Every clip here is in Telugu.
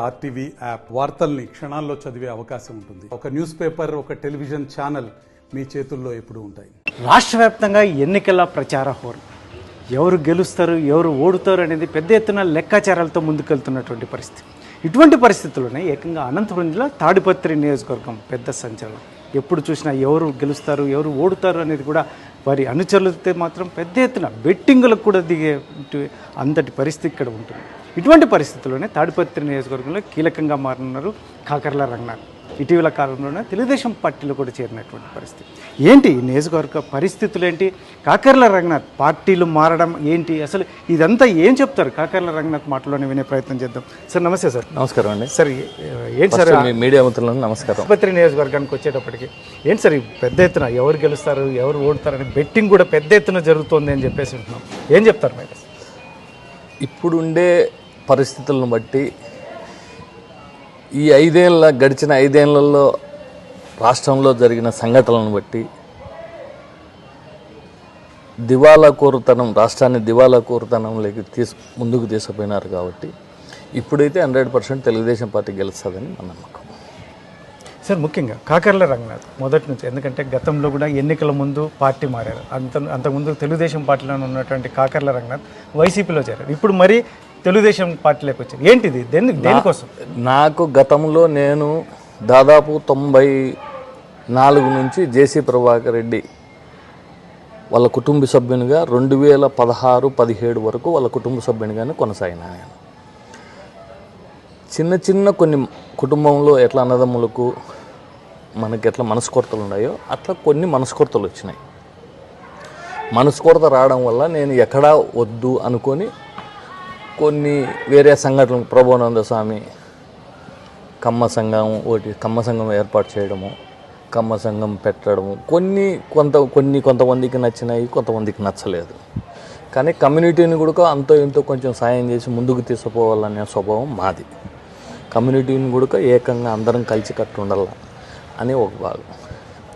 ఆర్టీవీ యాప్ వార్తల్ని క్షణాల్లో చదివే అవకాశం ఉంటుంది. ఒక న్యూస్ పేపర్, ఒక టెలివిజన్ ఛానల్ మీ చేతుల్లో ఎప్పుడూ ఉంటాయి. రాష్ట్ర వ్యాప్తంగా ఎన్నికల ప్రచార హోరు, ఎవరు గెలుస్తారు ఎవరు ఓడుతారు అనేది పెద్ద ఎత్తున లెక్కాచారాలతో ముందుకెళ్తున్నటువంటి పరిస్థితి. ఇటువంటి పరిస్థితుల్లోనే ఏకంగా అనంతపురం జిల్లా తాడిపత్రి నియోజకవర్గం పెద్ద సంచలనం. ఎప్పుడు చూసినా ఎవరు గెలుస్తారు ఎవరు ఓడుతారు అనేది కూడా వారి అనుచరులతో మాత్రం పెద్ద ఎత్తున బెట్టింగులకు కూడా దిగే అంతటి పరిస్థితి ఇక్కడ ఉంటుంది. ఇటువంటి పరిస్థితుల్లోనే తాడిపత్రి నియోజకవర్గంలో కీలకంగా మారనున్నారు కాకర్ల రంగనాథ్. ఇటీవల కాలంలోనే తెలుగుదేశం పార్టీలో కూడా చేరినటువంటి పరిస్థితి. ఏంటి ఈ నియోజకవర్గ పరిస్థితులు ఏంటి, కాకర్ల రంగనాథ్ పార్టీలు మారడం ఏంటి, అసలు ఇదంతా ఏం చెప్తారు కాకర్ల రంగనాథ్ మాటలోనే వినే ప్రయత్నం చేద్దాం. సార్ నమస్తే. సార్ నమస్కారం అండి. సార్ ఏంటి సార్ మీడియా మిత్రులను నమస్కారం. తాడిపత్రి నియోజకవర్గానికి వచ్చేటప్పటికి ఏంటి సార్ పెద్ద ఎత్తున ఎవరు గెలుస్తారు ఎవరు ఓడుతారు అని బెట్టింగ్ కూడా పెద్ద ఎత్తున జరుగుతుంది అని చెప్పేసి ఉంటున్నాం. ఏం చెప్తారు మీరు? ఇప్పుడుండే పరిస్థితులను బట్టి ఈ గడిచిన ఐదేళ్లలో రాష్ట్రంలో జరిగిన సంఘటనలను బట్టి రాష్ట్రాన్ని దివాలా కోరుతనంలోకి ముందుకు తీసుకుపోయినారు. కాబట్టి ఇప్పుడైతే 100% తెలుగుదేశం పార్టీ గెలుస్తుందని మన నమ్మకం. సార్ ముఖ్యంగా కాకర్ల రంగనాథ్ మొదటి నుంచి, ఎందుకంటే గతంలో కూడా ఎన్నికల ముందు పార్టీ మారారు. అంతకుముందు తెలుగుదేశం పార్టీలో ఉన్నటువంటి కాకర్ల రంగనాథ్ వైసీపీలో చేరారు. ఇప్పుడు మరి తెలుగుదేశం పార్టీలోకి వచ్చారు. ఏంటిది, దేనికోసం? నాకు గతంలో నేను దాదాపు 94 నుంచి జేసీ ప్రభాకర్ రెడ్డి వాళ్ళ కుటుంబ సభ్యునిగా 2016-17 వరకు వాళ్ళ కుటుంబ సభ్యునిగానే కొనసాగినా. నేను చిన్న కొన్ని కుటుంబంలో ఎట్లా అన్నదమ్ములకు మనకి ఎట్లా మనస్కొరతలు ఉన్నాయో అట్లా కొన్ని మనస్కొరతలు వచ్చినాయి. మనస్కొరత రావడం వల్ల నేను ఎక్కడా వద్దు అనుకొని కొన్ని వేరే సంఘటనలు, ప్రభానంద స్వామి కమ్మ సంఘం ఏర్పాటు చేయడము, కమ్మ సంఘం పెట్టడము, కొంతమందికి నచ్చినాయి, కొంతమందికి నచ్చలేదు. కానీ కమ్యూనిటీని కూడా అంతో ఇంతో కొంచెం సాయం చేసి ముందుకు తీసుకుపోవాలనే స్వభావం మాది. కమ్యూనిటీని కూడా ఏకంగా అందరం కలిసికట్టు ఉండాల అని ఒక భాగం.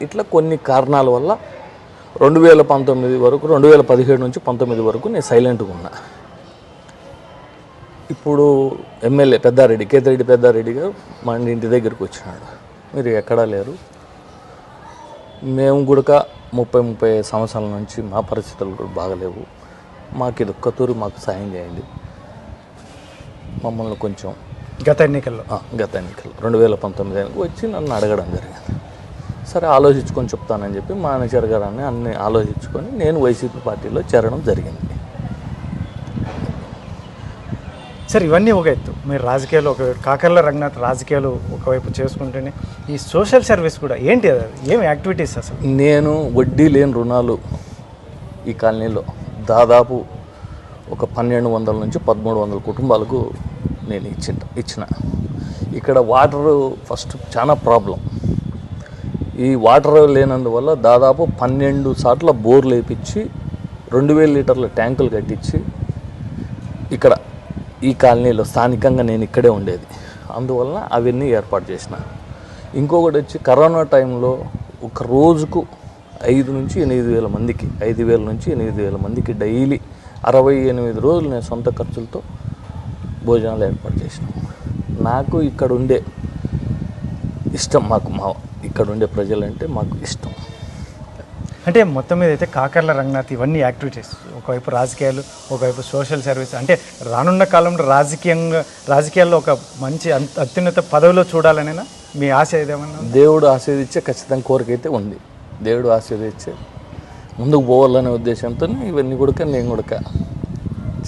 ఇట్లా కొన్ని కారణాల వల్ల 2017 నుంచి 19 వరకు నేను సైలెంట్గా ఉన్నా. ఇప్పుడు ఎమ్మెల్యే కేతిరెడ్డి పెద్దారెడ్డి గారు మా ఇంటి దగ్గరికి వచ్చినాడు. మీరు ఎక్కడా లేరు, మేము కూడా 30 సంవత్సరాల నుంచి మా పరిస్థితులు కూడా బాగలేవు, మాకు ఇది ఒక్కతూరు మాకు సాయం చేయండి, మమ్మల్ని కొంచెం గత ఎన్నికల్లో 2019 వచ్చి నన్ను అడగడం జరిగింది. సరే ఆలోచించుకొని చెప్తానని చెప్పి మా మేనేజర్ గారిని అన్ని ఆలోచించుకొని నేను వైసీపీ పార్టీలో చేరడం జరిగింది. సార్ ఇవన్నీ ఒక ఎత్తు, మీరు రాజకీయాలు కాకర్ల రంగనాథ్ రాజకీయాలు ఒకవైపు చేసుకుంటేనే ఈ సోషల్ సర్వీస్ కూడా ఏంటి, అది ఏమి యాక్టివిటీస్? అసలు నేను వడ్డీ లేని రుణాలు ఈ కాలనీలో దాదాపు ఒక 1200 నుంచి 1300 కుటుంబాలకు నేను ఇచ్చిన. ఇక్కడ వాటర్ ఫస్ట్ చాలా ప్రాబ్లం. ఈ వాటర్ లేనందువల్ల దాదాపు 12 సార్లు బోర్లు వేయించి 2000 లీటర్ల ట్యాంకులు కట్టించి ఇక్కడ ఈ కాలనీలో స్థానికంగా నేను ఇక్కడే ఉండేది, అందువల్ల అవన్నీ ఏర్పాటు చేసిన. ఇంకొకటి వచ్చి కరోనా టైంలో ఒక రోజుకు 5,000 నుంచి 8,000 మందికి డైలీ 68 రోజులు నేను సొంత ఖర్చులతో భోజనాలు ఏర్పాటు చేసినాం. నాకు ఇక్కడ ఉండే ఇష్టం, ఇక్కడ ఉండే ప్రజలంటే మాకు ఇష్టం. అంటే మొత్తం మీద అయితే కాకర్ల రంగనాథ్ ఇవన్నీ యాక్టివిటీస్, ఒకవైపు రాజకీయాలు, ఒకవైపు సోషల్ సర్వీస్, అంటే రానున్న కాలంలో రాజకీయాల్లో ఒక మంచి అత్యున్నత పదవిలో చూడాలనేనా మీ ఆశ ఏదేమన్నా? దేవుడు ఆశీర్వదించే ఖచ్చితంగా కోరికైతే ఉంది. దేవుడు ఆశీర్వదించే ముందుకు పోవాలనే ఉద్దేశంతో ఇవన్నీ కూడా నేను కూడా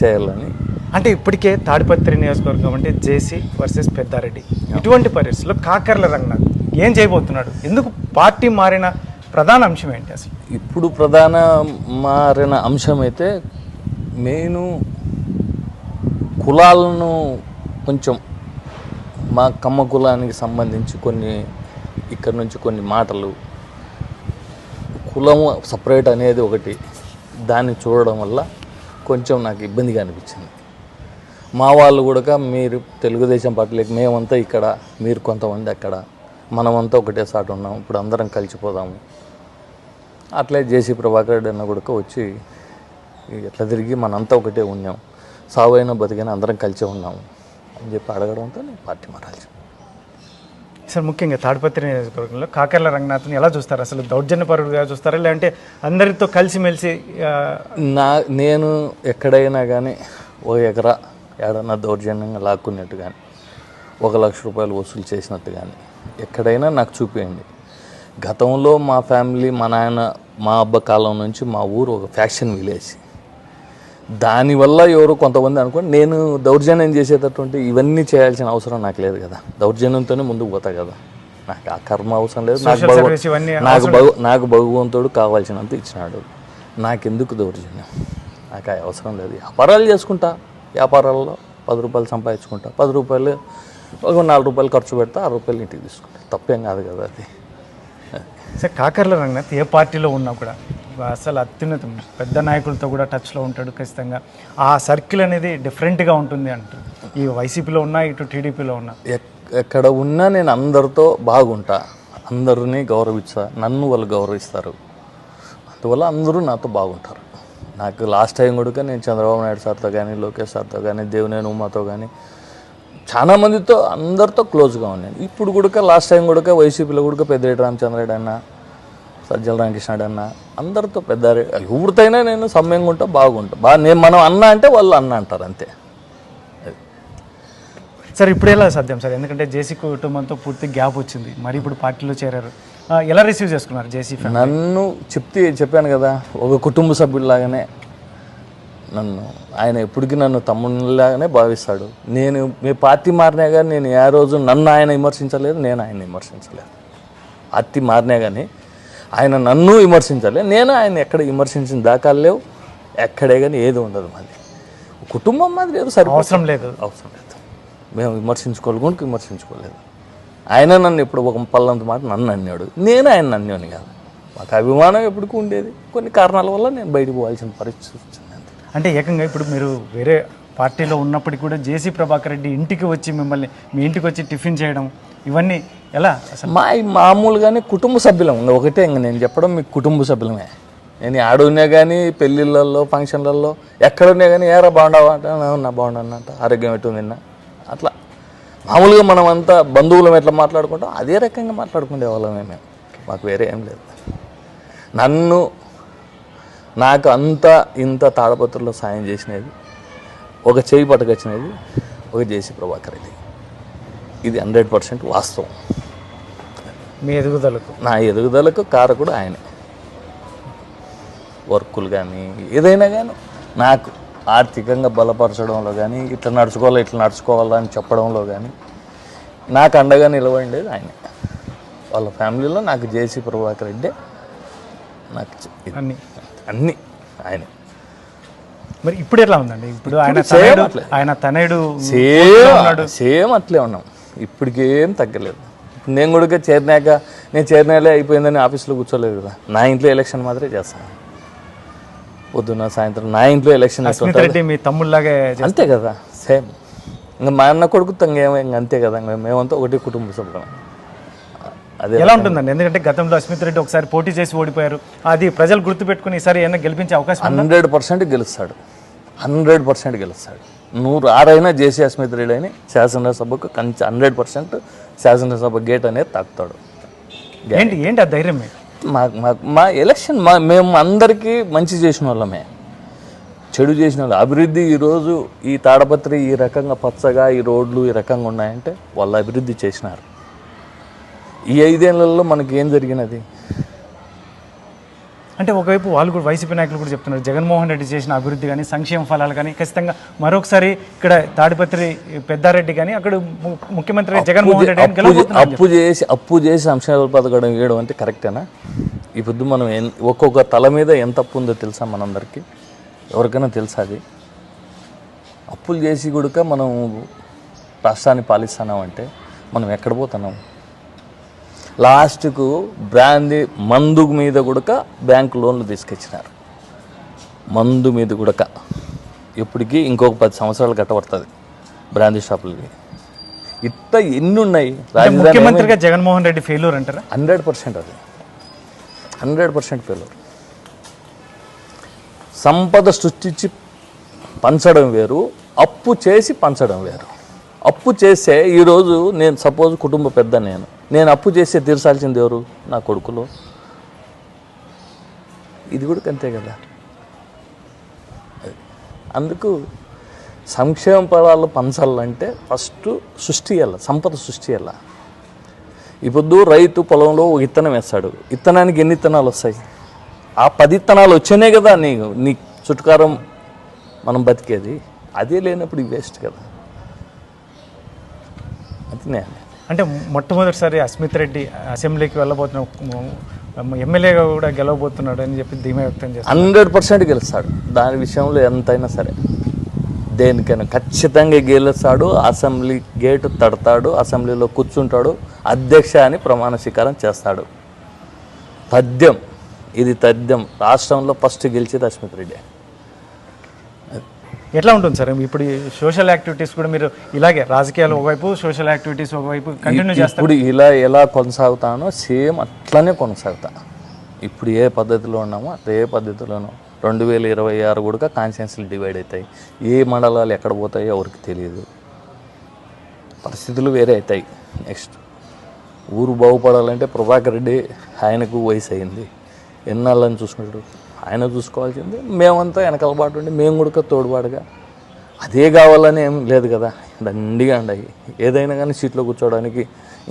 చేయాలని. అంటే ఇప్పటికే తాడిపత్రి నియోజకవర్గం అంటే జేసీ వర్సెస్ పెద్దారెడ్డి, ఇటువంటి పరిస్థితుల్లో కాకర్ల రంగనాథ్ ఏం చేయబోతున్నాడు? ఎందుకు పార్టీ మారిన ప్రధాన అంశం ఏంటి అసలు? ఇప్పుడు మారిన అంశం అయితే మెయిన్ కులాలను కొంచెం మా కమ్మ కులానికి సంబంధించి ఇక్కడ నుంచి కొన్ని మాటలు, కులం సపరేట్ అనేది ఒకటి, దాన్ని చూడడం వల్ల కొంచెం నాకు ఇబ్బందిగా అనిపించింది. మా వాళ్ళు కూడా మీరు తెలుగుదేశం పార్టీలోకి మేమంతా ఇక్కడ, మీరు కొంతమంది అక్కడ, మనమంతా ఒకటే సాటు ఉన్నాం, ఇప్పుడు అందరం కలిసిపోదాము. అట్లే జేసీ ప్రభాకర్ రెడ్డి అన్న కూడా వచ్చి ఎట్లా తిరిగి మనంతా ఒకటే ఉన్నాం, సావైనా బతికైనా అందరం కలిసే ఉన్నాము అని చెప్పి అడగడంతో నేను పార్టీ మారాల్సి. సార్ ముఖ్యంగా తాడిపత్రి నియోజకవర్గంలో కాకర్ల రంగనాథ్ని ఎలా చూస్తారు? అసలు దౌర్జన్యపరుడుగా చూస్తారా, లేదంటే అందరితో కలిసిమెలిసి నేను ఎక్కడైనా కానీ ఓ ఎకరా ఏడన్నా దౌర్జన్యంగా లాక్కున్నట్టు కానీ 1,00,000 రూపాయలు వసూలు చేసినట్టు కానీ ఎక్కడైనా నాకు చూపించండి. గతంలో మా ఫ్యామిలీ, మా నాయన, మా అబ్బ కాలం నుంచి మా ఊరు ఒక ఫ్యాక్షన్ విలేజ్. దానివల్ల ఎవరో కొంతమంది అనుకోండి నేను దౌర్జన్యం చేసేటటువంటి ఇవన్నీ చేయాల్సిన అవసరం నాకు లేదు కదా. దౌర్జన్యంతోనే ముందుకు పోతా కదా. నాకు ఆ కర్మ అవసరం లేదు. నాకు భగవంతుడు కావాల్సినంత ఇచ్చినాడు. నాకెందుకు దౌర్జన్యం? నాకు ఆ అవసరం లేదు. వ్యాపారాలు చేసుకుంటా, వ్యాపారాల్లో 10 రూపాయలు సంపాదించుకుంటా, 10 రూపాయలు ఒక 4 రూపాయలు ఖర్చు పెడతా, 6 రూపాయలు ఇంటికి తీసుకుంటా. తప్పేం కాదు కదా అది. సార్ కాకర్ల రంగనాథ్ ఏ పార్టీలో ఉన్నా కూడా అసలు అత్యున్నతం పెద్ద నాయకులతో కూడా టచ్లో ఉంటాడు ఖచ్చితంగా. ఆ సర్కిల్ అనేది డిఫరెంట్గా ఉంటుంది అంటారు. ఈ వైసీపీలో ఉన్నా, ఇటు టీడీపీలో ఉన్నా, ఎక్కడ ఉన్నా నేను అందరితో బాగుంటా, అందరినీ గౌరవిస్తా, నన్ను వాళ్ళు గౌరవిస్తారు. అందువల్ల అందరూ నాతో బాగుంటారు. నాకు లాస్ట్ టైం కూడా నేను చంద్రబాబు నాయుడు సార్తో కానీ, లోకేష్ సార్తో కానీ, దేవినేని ఉమాతో కానీ చాలా మందితో అందరితో క్లోజ్గా ఉన్నాను. ఇప్పుడు కూడా లాస్ట్ టైం కూడా వైసీపీలో కూడా పెద్దిరెడ్డి రామచంద్రరెడ్డి అన్న, సజ్జల రామకృష్ణుడు అన్న, అందరితో పెద్ద ఎవరితోనైనా నేను సమ్యంగా ఉంటా, బాగుంటా. మనం అన్న అంటే వాళ్ళు అన్న అంటారు అంతే. సార్ ఇప్పుడు ఎలా సాధ్యం సార్? ఎందుకంటే జేసీ కుటుంబంతో పూర్తి గ్యాప్ వచ్చింది, మరి ఇప్పుడు పార్టీలో చేరారు. ఎలా రిసీవ్ చేసుకున్నారు జేసీ? నన్ను చెప్పాను కదా, ఒక కుటుంబ సభ్యుల్లాగానే నన్ను ఆయన ఎప్పటికీ నన్ను తమ్ముళ్ళలాగానే భావిస్తాడు. నేను మీ పార్టీ మారినా కానీ నేను ఏ రోజు నన్ను ఆయన విమర్శించలేదు, నేను ఆయన విమర్శించలేదు. పార్టీ మారినా కానీ ఆయన నన్ను విమర్శించలేదు, నేను ఆయన ఎక్కడ విమర్శించిన దాఖలు లేవు. ఎక్కడే కానీ ఏది ఉండదు. మాది కుటుంబం మాది లేదు, సరే అవసరం లేదు. మేము విమర్శించుకోలేదు. ఆయన నన్ను ఎప్పుడు ఒక పల్లంత మాట నన్ను అన్నాడు, నేను ఆయన అన్నాను కాదు. మాకు అభిమానం ఎప్పటికీ ఉండేది. కొన్ని కారణాల వల్ల నేను బయటకు పోవాల్సిన పరిస్థితి వచ్చింది. అంటే ఏకంగా ఇప్పుడు మీరు వేరే పార్టీలో ఉన్నప్పటికీ కూడా జేసీ ప్రభాకర్ రెడ్డి ఇంటికి వచ్చి మిమ్మల్ని మీ ఇంటికి వచ్చి టిఫిన్ చేయడం ఇవన్నీ ఎలా? అసలు మామూలుగానే కుటుంబ సభ్యులం ఒకటే. ఇంక నేను చెప్పడం మీకు కుటుంబ సభ్యులమే. నేను ఆడున్నా కానీ పెళ్ళిళ్ళల్లో, ఫంక్షన్లలో ఎక్కడున్నా కానీ ఏరా బాగుండవా అంటే నా బాగుండన్నట్ట, ఆరోగ్యం ఎటు నిన్న అట్లా మామూలుగా మనం అంతా బంధువులం ఎట్లా మాట్లాడుకుంటాం అదే రకంగా మాట్లాడుకునే వాళ్ళమే మేము. మాకు వేరే ఏం లేదు. నాకు అంతా ఇంత తాడపత్రులో సాయం చేసినది, ఒక చేయి పట్టుకొచ్చినది ఒక జేసీ ప్రభాకర్ రెడ్డి. ఇది 100% వాస్తవం. మీ ఎదుగుదలకు, నా ఎదుగుదలకు కారకుడు ఆయనే. వర్కులు కానీ ఏదైనా కానీ నాకు ఆర్థికంగా బలపరచడంలో కానీ, ఇట్లా నడుచుకోవాలని చెప్పడంలో కానీ నాకు అండగా నిలబడేది ఆయనే. వాళ్ళ ఫ్యామిలీలో నాకు జేసీ ప్రభాకర్ రెడ్డి నాకు అన్నీ ఆయన. మరి ఇప్పుడు ఎట్లా ఉందండి? ఇప్పుడు ఆయన తనయుడు సేమ్ అట్లే ఉన్నాం. ఇప్పటికేం తగ్గలేదు. నేను కూడా చేరినాలే అయిపోయిందని ఆఫీస్లో కూర్చోలేదు కదా. నా ఇంట్లో ఎలక్షన్ మాత్రమే చేస్తాను. పొద్దున్న సాయంత్రం నా ఇంట్లో ఎలక్షన్. మీ తమ్ముళ్ళలాగే అంతే కదా, సేమ్. ఇంకా మా అన్న కొడుకు తంగేమో ఇంక అంతే కదా. మేమంతా ఒకటి కుటుంబ సభ్యులం. అదే ఎలా ఉంటుందండి? ఎందుకంటే గతంలో అస్మిత్ రెడ్డి ఒకసారి పోటీ చేసి ఓడిపోయారు. అది ప్రజలు గుర్తుపెట్టుకుని ఈసారి ఏమైనా గెలిపించే అవకాశం 100% గెలుస్తాడు. 100% గెలుస్తాడు. 106 జేసీ అస్మిత్ రెడ్డి అని శాసనసభకు 100% శాసనసభ గేట్ అనేది తాకుతాడు. ఏంటి ఆ ధైర్యం? మా ఎలక్షన్ మేము అందరికీ మంచి చేసిన వాళ్ళమే, చెడు చేసిన వాళ్ళు. అభివృద్ధి ఈరోజు ఈ తాడపత్రి ఈ రకంగా పచ్చగా, ఈ రోడ్లు ఈ రకంగా ఉన్నాయంటే వాళ్ళు అభివృద్ధి చేసినారు. ఈ 5 ఏళ్లలో మనకి ఏం జరిగినది అంటే ఒకవైపు వాళ్ళు కూడా వైసీపీ నాయకులు కూడా చెప్తున్నారు జగన్మోహన్ రెడ్డి చేసిన అభివృద్ధి కానీ, సంక్షేమ ఫలాలు కానీ ఖచ్చితంగా మరొకసారి ఇక్కడ తాడిపత్రి పెద్దారెడ్డి కానీ అక్కడ ముఖ్యమంత్రి జగన్మోహన్ రెడ్డి అప్పు చేసి సంక్షేమ పథకం వేయడం అంటే కరెక్టేనా? ఈ పొద్దు మనం ఒక్కొక్క తల మీద ఎంత అప్పు ఉందో తెలుసా మనందరికీ? ఎవరికైనా తెలుసా అది? అప్పులు చేసి కూడా మనం రాష్ట్రాన్ని పాలిస్తున్నామంటే మనం ఎక్కడ పోతున్నాం? లాస్ట్కు బ్రాందీ మందు మీద కూడా బ్యాంకు లోన్లు తీసుకొచ్చినారు. మందు మీద కూడా ఇప్పటికీ ఇంకొక 10 సంవత్సరాలు కట్టబడుతుంది బ్రాందీ షాపులకి. ఇట్లా ఎన్ని ఉన్నాయి. ముఖ్యమంత్రిగా జగన్మోహన్ రెడ్డి ఫెయిల్యూర్ అంటారా? 100% అది 100% ఫెయిల్యూర్. సంపద సృష్టించి పంచడం వేరు, అప్పు చేసి పంచడం వేరు. అప్పు చేస్తే ఈరోజు నేను సపోజ్ కుటుంబ పెద్ద నేను అప్పు చేస్తే తీర్చాల్సింది ఎవరు? నా కొడుకులు. ఇది కూడా అంతే కదా. అందుకు సంక్షేమ పదాలు పంచాలంటే ఫస్ట్ సృష్టి చేయాలి, సంపద సృష్టి చేయాలి. ఇప్పుడు రైతు పొలంలో ఒక విత్తనం వేస్తాడు, విత్తనానికి ఎన్ని విత్తనాలు వస్తాయి? ఆ 10 విత్తనాలు వచ్చేనే కదా నీ చుట్టుకారం మనం బతికేది. అదే లేనప్పుడు వేస్ట్ కదా. అది అంటే మొట్టమొదటిసారి అస్మిత్ రెడ్డి అసెంబ్లీకి వెళ్ళబోతున్న ఎమ్మెల్యేగా కూడా గెలవబోతున్నాడు అని చెప్పి ధీమా వ్యక్తం చేస్తారు. 100% గెలుస్తాడు. దాని విషయంలో ఎంతైనా సరే దేనికైనా ఖచ్చితంగా గెలుస్తాడు. అసెంబ్లీ గేటు తడతాడు, అసెంబ్లీలో కూర్చుంటాడు, అధ్యక్ష అని ప్రమాణ స్వీకారం చేస్తాడు. తథ్యం, ఇది తథ్యం. రాష్ట్రంలో ఫస్ట్ గెలిచేది అస్మిత్ రెడ్డి. ఎట్లా ఉంటుంది సార్ ఇప్పుడు సోషల్ యాక్టివిటీస్ కూడా మీరు ఇలాగే రాజకీయాలు ఒకవైపు, సోషల్ యాక్టివిటీస్ ఒకవైపు కంటిన్యూ చేస్తారు? ఇప్పుడు ఎలా కొనసాగుతానో సేమ్ అట్లనే కొనసాగుతా. ఇప్పుడు ఏ పద్ధతిలో ఉన్నామో అదే పద్ధతిలోనూ 2026 కూడా కాన్స్టిట్యున్సీలు డివైడ్ అవుతాయి. ఏ మండలాలు ఎక్కడ పోతాయో ఎవరికి తెలియదు. పరిస్థితులు వేరే అవుతాయి. నెక్స్ట్ ఊరు బాగుపడాలంటే ప్రభాకర్ రెడ్డి ఆయనకు వయసు అయింది, ఎన్నాళ్ళని చూసుకుంటాడు, ఆయన చూసుకోవాల్సింది. మేమంతా వెనకాల పాటు ఉండి మేము కూడా తోడుపాటుగా అదే కావాలని ఏం లేదు కదా. దండిగా ఉన్నాయి. ఏదైనా కానీ సీట్లో కూర్చోవడానికి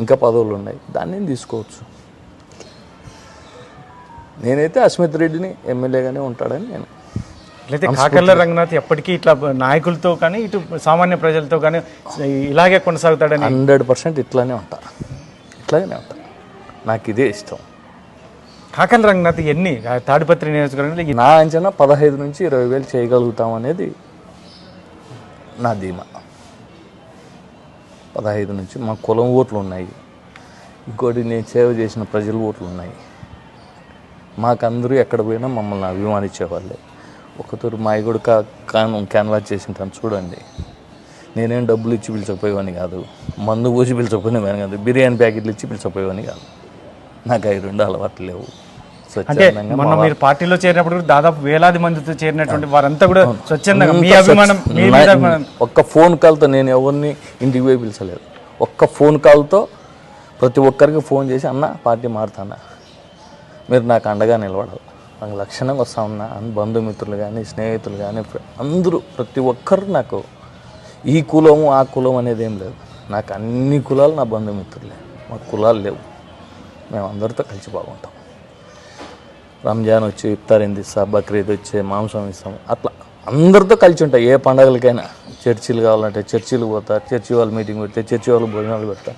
ఇంకా పదవులు ఉన్నాయి, దాన్ని తీసుకోవచ్చు. నేనైతే అస్మిత్ రెడ్డిని ఎమ్మెల్యేగానే ఉంటాడని నేను. అయితే కాకర్ల రంగనాథ్ ఎప్పటికీ ఇట్లా నాయకులతో కానీ ఇటు సామాన్య ప్రజలతో కానీ ఇలాగే కొనసాగుతాడని? 100% ఇట్లానే ఉంటా. నాకు ఇదే ఇష్టం. కాకర్ల రంగనాథ్ ఎన్ని తాడిపత్రి నియోజకవర్గంలో నా అంచనా 15 నుంచి 20,000 చేయగలుగుతాం అనేది నా ధీమా. 15 నుంచి మా కులం ఓట్లు ఉన్నాయి, ఇంకోటి నేను సేవ చేసిన ప్రజల ఓట్లు ఉన్నాయి. మాకందరూ ఎక్కడ పోయినా మమ్మల్ని అభిమానించేవాళ్ళే. ఒకతూరు మా కూడా క్యాన్వాస్ చేసింటాను చూడండి. నేనేం డబ్బులు ఇచ్చి పిలిచకపోయేవాని కాదు, మందు పోసి పిలిచకపోయినవాని కాదు, బిర్యానీ ప్యాకెట్లు ఇచ్చి పిలిచకపోయేవాని కాదు. నాకు అవి 2 అలవాట్లు లేవు. అంటే మొన్న మీరు పార్టీలో చేరినప్పుడు దాదాపు వేలాది మందితో చేరినటువంటి వారంతా కూడా స్వచ్ఛందంగా మీ అభిమానం ఒక్క ఫోన్ కాల్తో నేను ఎవరిని ఇంటికి పోయి పిలిచలేదు. ఒక్క ఫోన్ కాల్తో ప్రతి ఒక్కరికి ఫోన్ చేసి అన్న పార్టీ మారుతానా, మీరు నాకు అండగా నిలబడాలి, నాకు లక్షణంగా వస్తా ఉన్నా అని బంధుమిత్రులు కానీ స్నేహితులు కానీ అందరూ ప్రతి ఒక్కరు నాకు ఈ కులము ఆ కులం అనేది ఏం లేదు. నాకు అన్ని కులాలు నా బంధుమిత్రులే. మాకు కులాలు లేవు, మేము అందరితో కలిసి బాగుంటాం. రంజాన్ వచ్చి ఇఫ్తార్ ఇస్తా, బక్రీద్ వచ్చే మాంసం ఇస్తాం, అట్లా అందరితో కలిసి ఉంటాయి. ఏ పండగలకైనా చర్చిలు కావాలంటే చర్చిలు పోతా, చర్చి వాళ్ళు మీటింగ్ పెడితే చర్చి వాళ్ళు భోజనాలు పెడతా.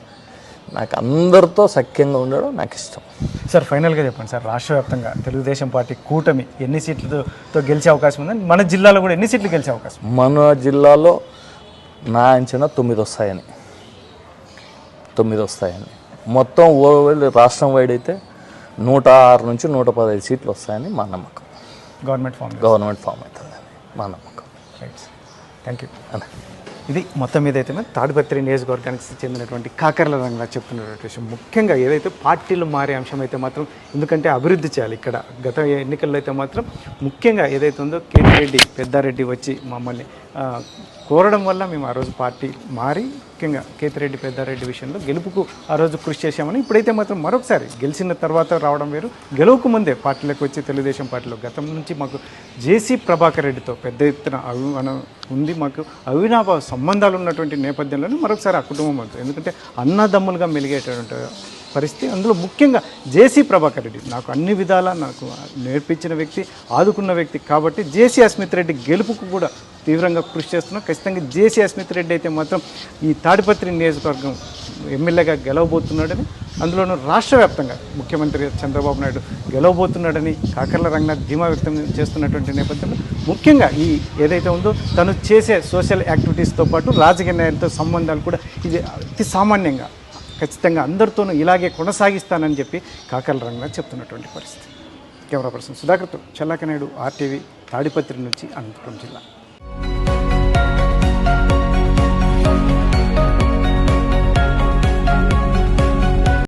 నాకు అందరితో సఖ్యంగా ఉండడం నాకు ఇష్టం. సార్ ఫైనల్గా చెప్పండి సార్, రాష్ట్ర వ్యాప్తంగా తెలుగుదేశం పార్టీ కూటమి ఎన్ని సీట్లతో గెలిచే అవకాశం ఉందని, మన జిల్లాలో కూడా ఎన్ని సీట్లు గెలిచే అవకాశం? మన జిల్లాలో నా అంచనా 9 వస్తాయని. మొత్తం ఓవర్ రాష్ట్రం వైడ్ అయితే 106 నుంచి 115 సీట్లు వస్తాయని మా నమ్మకం. గవర్నమెంట్ ఫామ్ అవుతుంది మా నమ్మకం. Right, thank you. ఇది మొత్తం మీద అయితే తాడిపత్రి నియోజకవర్గానికి చెందినటువంటి కాకర్ల రంగనాథ్ చెప్తున్నటువంటి విషయం. ముఖ్యంగా ఏదైతే పార్టీలు మారే అంశం అయితే మాత్రం, ఎందుకంటే అభివృద్ధి చేయాలి. ఇక్కడ గత ఎన్నికల్లో అయితే మాత్రం ముఖ్యంగా ఏదైతే ఉందో కేతిరెడ్డి పెద్దారెడ్డి వచ్చి మమ్మల్ని కోరడం వల్ల మేము ఆ రోజు పార్టీ మారి ముఖ్యంగా కేతిరెడ్డి పెద్దారెడ్డి విషయంలో గెలుపుకు ఆ రోజు కృషి చేశామని, ఇప్పుడైతే మాత్రం మరొకసారి గెలిచిన తర్వాత రావడం వేరు, గెలువుకు ముందే పార్టీలకు వచ్చి తెలుగుదేశం పార్టీలో గతం నుంచి మాకు జేసీ ప్రభాకర్ రెడ్డితో పెద్ద ఎత్తున అభిమానం ఉంది, మాకు అవినాభావ సంబంధాలు ఉన్నటువంటి నేపథ్యంలోనే మరొకసారి ఆ కుటుంబం అవుతుంది. ఎందుకంటే అన్నదమ్ములుగా మెలిగేటటువంటి పరిస్థితి. అందులో ముఖ్యంగా జేసీ ప్రభాకర్ రెడ్డి నాకు అన్ని విధాలా నాకు నేర్పించిన వ్యక్తి, ఆదుకున్న వ్యక్తి. కాబట్టి జేసీ అస్మిత్ రెడ్డి గెలుపుకు కూడా తీవ్రంగా కృషి చేస్తున్నాం. ఖచ్చితంగా జేసీ అస్మిత్ రెడ్డి అయితే మాత్రం ఈ తాడిపత్రి నియోజకవర్గం ఎమ్మెల్యేగా గెలవబోతున్నాడని, అందులోనూ రాష్ట్ర వ్యాప్తంగా ముఖ్యమంత్రి చంద్రబాబు నాయుడు గెలవబోతున్నాడని కాకర్ల రంగనాథ్ ధీమా వ్యక్తం చేస్తున్నటువంటి నేపథ్యంలో ముఖ్యంగా ఈ ఏదైతే ఉందో తను చేసే సోషల్ యాక్టివిటీస్తో పాటు రాజకీయ న్యాయాలతో సంబంధాలు కూడా ఇది అతి సామాన్యంగా ఖచ్చితంగా అందరితోనూ ఇలాగే కొనసాగిస్తానని చెప్పి కాకర్ల రంగనాథ్ చెప్తున్నటువంటి పరిస్థితి. కెమెరా పర్సన్ సుధాకర్తో చల్లాకనాయుడు, RTV, తాడిపత్రి నుంచి అనంతపురం జిల్లా.